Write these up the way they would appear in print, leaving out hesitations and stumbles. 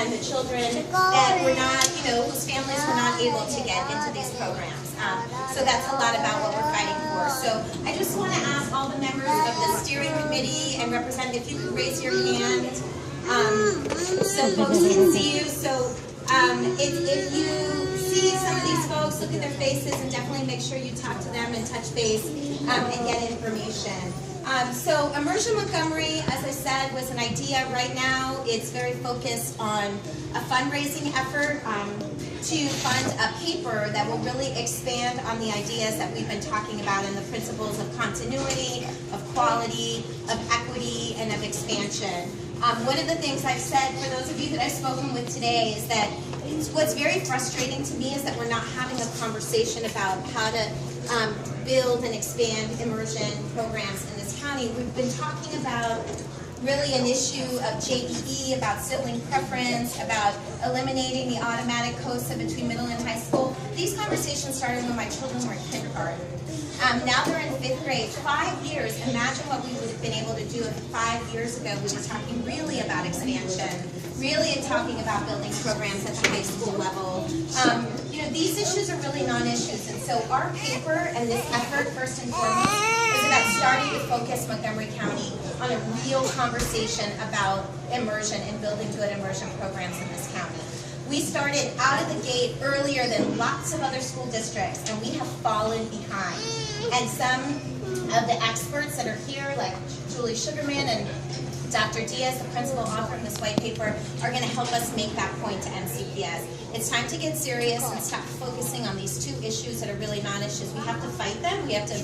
and the children that were not, whose families were not able to get into these programs. So that's a lot about what we're fighting for. So I just want to ask all the members of the steering committee and representative, if you could raise your hand so folks can see you. So if you see some of these folks, look at their faces and definitely make sure you talk to them and touch base and get information. So Immersion Montgomery, as I said, was an idea. Right now it's very focused on a fundraising effort to fund a paper that will really expand on the ideas that we've been talking about and the principles of continuity, of quality, of equity, and of expansion. One of the things I've said, for those of you that I've spoken with today, is that what's very frustrating to me is that we're not having a conversation about how to build and expand immersion programs in this county. We've been talking about really an issue of JEE, about sibling preference, about eliminating the automatic COSA between middle and high school. These conversations started when my children were in kindergarten. Now they're in 5th grade. 5 years, imagine what we would have been able to do if 5 years ago we were talking really about expansion, really talking about building programs at the high school level. These issues are really non-issues, and so our paper and this effort, first and foremost, is about starting to focus Montgomery County on a real conversation about immersion and building good immersion programs in this county. We started out of the gate earlier than lots of other school districts, and we have fallen behind. And some of the experts that are here, like Julie Sugarman and Dr. Diaz, the principal author of this white paper, are going to help us make that point to MCPS. It's time to get serious and stop focusing on these two issues that are really non-issues. We have to fight them, we have to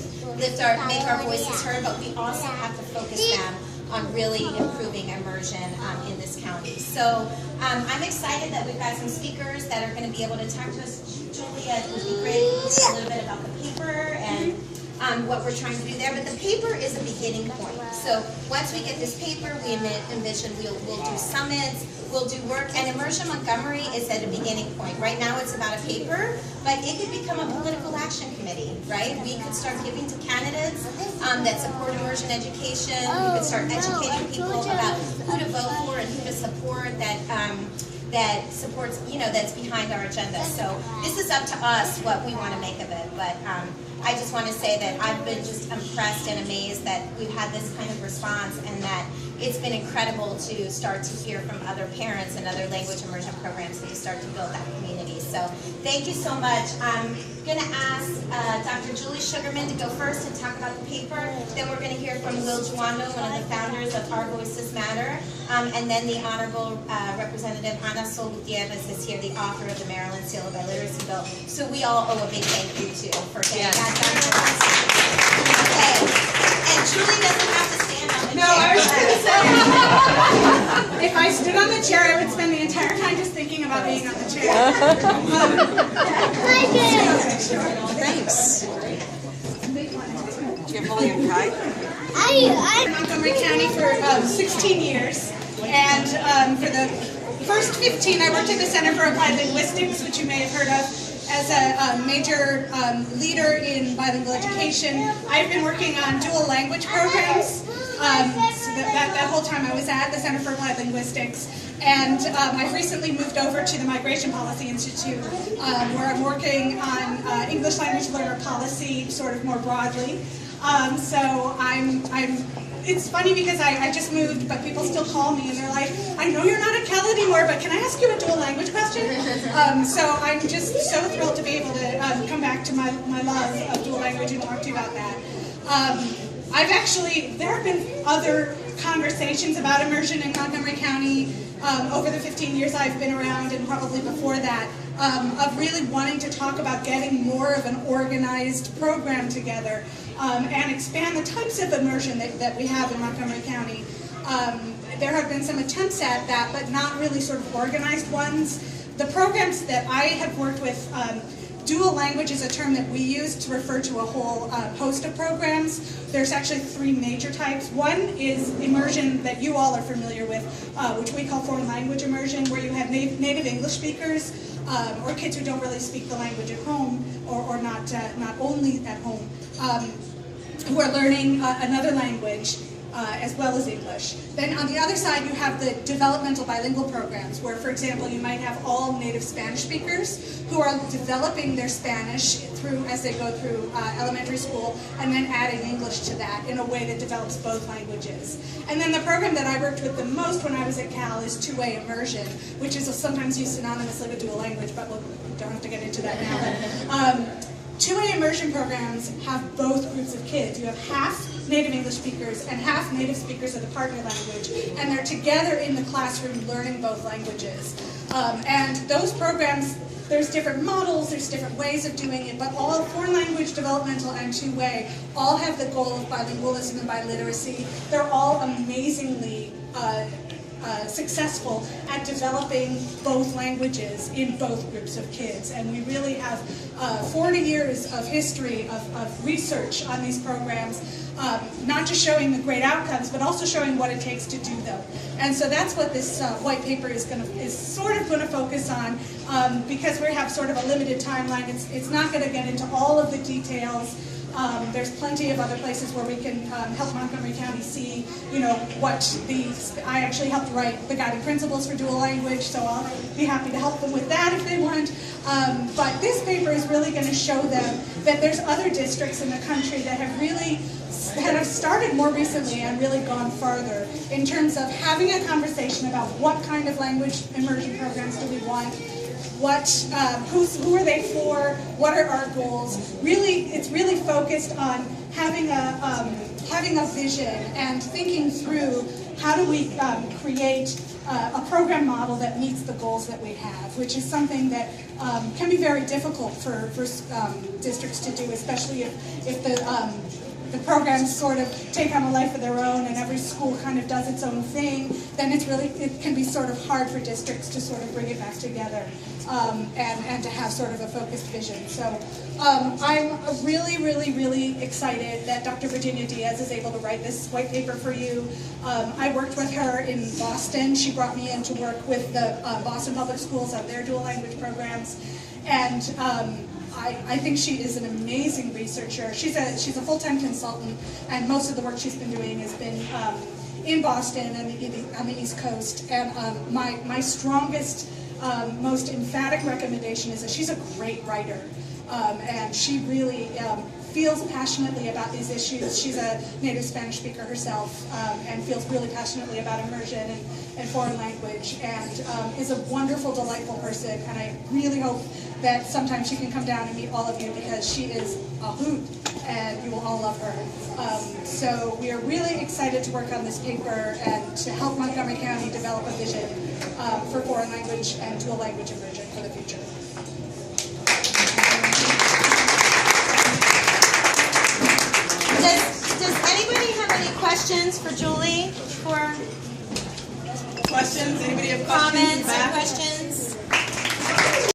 make our voices heard, but we also have to focus them on really improving immersion in this county. So I'm excited that we've got some speakers that are going to be able to talk to us. Julia, it would be great to say a little bit about the paper and what we're trying to do there, but the paper is a beginning point. So once we get this paper, we envision we'll do summits, we'll do work, and Immersion Montgomery is at a beginning point. Right now it's about a paper, but it could become a political action committee, right? We could start giving to candidates that support immersion education. We could start educating people about who to vote for and who to support that supports, that's behind our agenda. So this is up to us what we want to make of it, but I just want to say that I've been just impressed and amazed that we've had this kind of response, and that it's been incredible to start to hear from other parents and other language immersion programs and to start to build that community. So thank you so much. I'm going to ask Dr. Julie Sugarman to go first and talk about the paper. Then we're going to hear from Will Juando, one of the founders of Our Voices Matter. And then the Honorable Representative Ana Sol Gutierrez is here, the author of the Maryland Seal of Illiteracy Bill. So we all owe a big thank you to for getting that done for us. Okay. And Julie doesn't have to stand on the chair. No, I was going to say, if I stood on the chair, I would spend the entire time just thinking about being on the chair. Thanks. Do you have volume high? I'm in Montgomery County for 16 years, and for the first 15 I worked at the Center for Applied Linguistics, which you may have heard of, as a major leader in bilingual education. I've been working on dual language programs, so that whole time I was at the Center for Applied Linguistics. And I've recently moved over to the Migration Policy Institute, where I'm working on English language learner policy sort of more broadly. So it's funny because I just moved, but people still call me and they're like, I know you're not at Cal anymore, but can I ask you a dual language question? So I'm just so thrilled to be able to come back to my love of dual language and talk to you about that. There have been other conversations about immersion in Montgomery County over the 15 years I've been around, and probably before that, of really wanting to talk about getting more of an organized program together and expand the types of immersion that we have in Montgomery County. There have been some attempts at that, but not really sort of organized ones. The programs that I have worked with, dual language is a term that we use to refer to a whole host of programs. There's actually 3 major types. One is immersion that you all are familiar with, which we call foreign language immersion, where you have native English speakers or kids who don't really speak the language at home, or not only at home, who are learning another language. as well as English. Then on the other side, you have the developmental bilingual programs, where, for example, you might have all native Spanish speakers who are developing their Spanish as they go through elementary school, and then adding English to that in a way that develops both languages. And then the program that I worked with the most when I was at Cal is two-way immersion, which is sometimes used synonymously with dual language, but we don't have to get into that now. Two-way immersion programs have both groups of kids. You have half native English speakers and half native speakers of the partner language, and they're together in the classroom learning both languages. And those programs, there's different models, there's different ways of doing it, but all foreign language, developmental, and two-way all have the goal of bilingualism and biliteracy. They're all amazingly successful at developing both languages in both groups of kids. And we really have 40 years of history of research on these programs, not just showing the great outcomes, but also showing what it takes to do them. And so that's what this white paper is sort of going to focus on, because we have sort of a limited timeline. It's not going to get into all of the details. There's plenty of other places where we can help Montgomery County see, I actually helped write the guiding principles for dual language, so I'll be happy to help them with that if they want. But this paper is really going to show them that there's other districts in the country that have started more recently and really gone farther in terms of having a conversation about what kind of language immersion programs do we want, who are they for, what are our goals. Really, it's really focused on having a vision and thinking through how do we create a program model that meets the goals that we have, which is something that can be very difficult for districts to do, especially if the programs sort of take on a life of their own and every school kind of does its own thing. Then it can be sort of hard for districts to sort of bring it back together and to have sort of a focused vision. So I'm really, really, really excited that Dr. Virginia Diaz is able to write this white paper for you. I worked with her in Boston. She brought me in to work with the Boston Public Schools on their dual language programs. And I think she is an amazing researcher. She's a full-time consultant, and most of the work she's been doing has been in Boston and on the East Coast. And my strongest, most emphatic recommendation is that she's a great writer, and she really feels passionately about these issues. She's a native Spanish speaker herself, and feels really passionately about immersion and foreign language, and is a wonderful, delightful person. And I really hope that sometime she can come down and meet all of you, because she is a hoot, and you will all love her. So we are really excited to work on this paper and to help Montgomery County develop a vision for foreign language and dual language immersion for the future. Does anybody have any questions for Julie? Questions? Anybody have questions? Comments or questions?